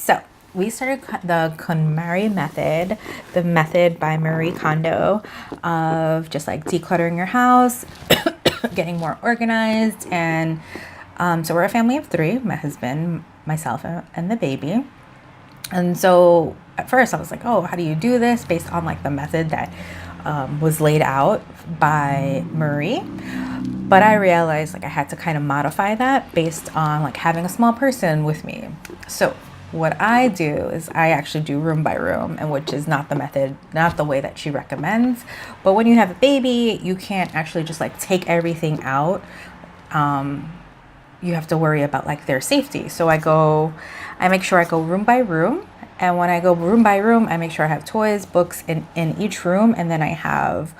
So we started the Konmari Method, the method by Marie Kondo of just like decluttering your house, getting more organized. And so we're a family of three, my husband, myself, and the baby. And so at first I was like, oh, how do you do this based on like the method that was laid out by Marie. But I realized like I had to kind of modify that based on like having a small person with me. So what I do is I actually do room by room, and which is not the method, not the way that she recommends. But when you have a baby, you can't actually just like take everything out. You have to worry about like their safety. So I make sure I go room by room. And when I go room by room, I make sure I have toys, books in each room. And then I have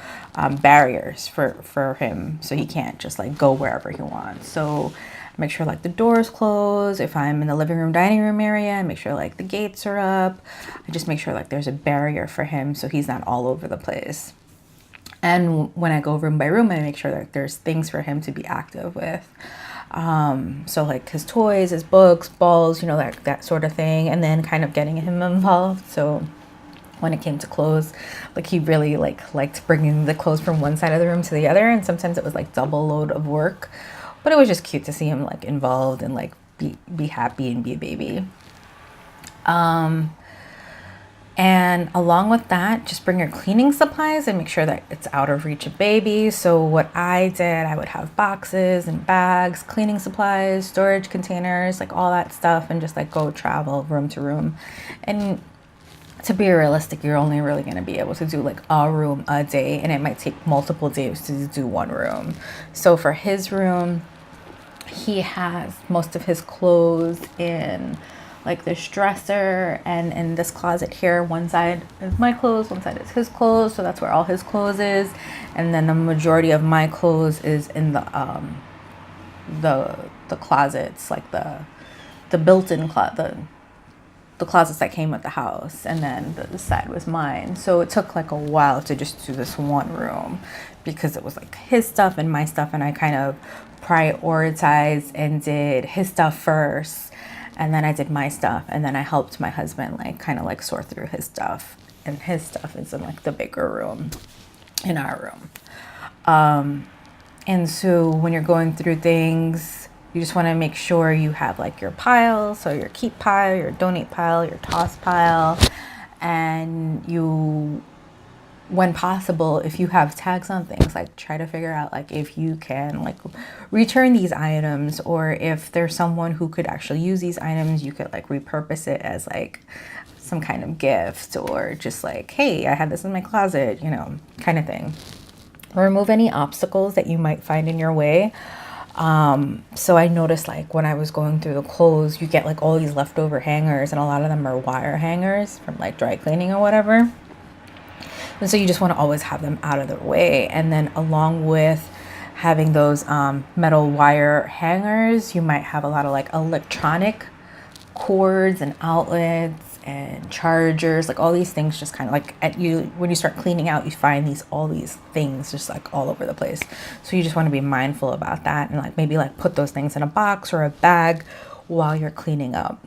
barriers for him so he can't just like go wherever he wants. So I make sure like the doors close. If I'm in the living room, dining room area, I make sure like the gates are up. I just make sure like there's a barrier for him so he's not all over the place. And when I go room by room, I make sure that there's things for him to be active with. So like his toys, his books, balls, that sort of thing. And then kind of getting him involved. So when it came to clothes, like he really liked bringing the clothes from one side of the room to the other. And sometimes it was like double load of work, but it was just cute to see him like involved and like be happy and be a baby. And along with that, just bring your cleaning supplies and make sure that it's out of reach of baby. So what I did, I would have boxes and bags, cleaning supplies, storage containers, like all that stuff, and just like go travel room to room. And to be realistic, you're only really going to be able to do like a room a day, and it might take multiple days to do one room. So for his room, he has most of his clothes in like this dresser, and in this closet here, one side is my clothes, one side is his clothes, so that's where all his clothes is. And then the majority of my clothes is in the closets, like the built-in the closets that came with the house, and then the side was mine. So it took like a while to just do this one room because it was like his stuff and my stuff, and I kind of prioritized and did his stuff first, and then I did my stuff, and then I helped my husband like kind of like sort through his stuff, and his stuff is in like the bigger room in our room. And so when you're going through things, you just want to make sure you have like your pile, so your keep pile, your donate pile, your toss pile, and you, when possible, if you have tags on things, like try to figure out like if you can like return these items, or if there's someone who could actually use these items, you could like repurpose it as like some kind of gift, or just like, hey, I had this in my closet, kind of thing. Remove any obstacles that you might find in your way. So I noticed like when I was going through the clothes, you get like all these leftover hangers, and a lot of them are wire hangers from like dry cleaning or whatever. And so you just want to always have them out of the way. And then along with having those metal wire hangers, you might have a lot of like electronic cords and outlets and chargers, like all these things just kind of like when you start cleaning out, you find all these things just like all over the place. So you just want to be mindful about that, and like maybe like put those things in a box or a bag while you're cleaning up.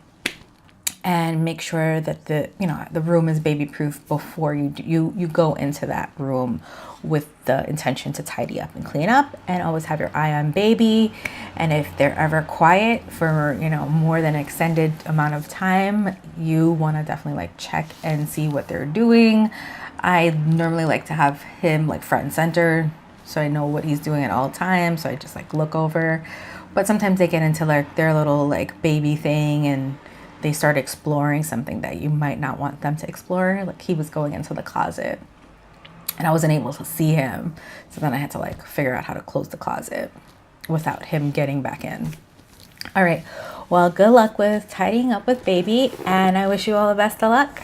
And make sure that the room is baby proof before you go into that room with the intention to tidy up and clean up. And always have your eye on baby. And if they're ever quiet for more than an extended amount of time, you want to definitely like check and see what they're doing. I normally like to have him like front and center, so I know what he's doing at all times. So I just like look over. But sometimes they get into like their little like baby thing, and they start exploring something that you might not want them to explore. Like he was going into the closet, and I wasn't able to see him. So then I had to like figure out how to close the closet without him getting back in. All right. Well, good luck with tidying up with baby, and I wish you all the best of luck.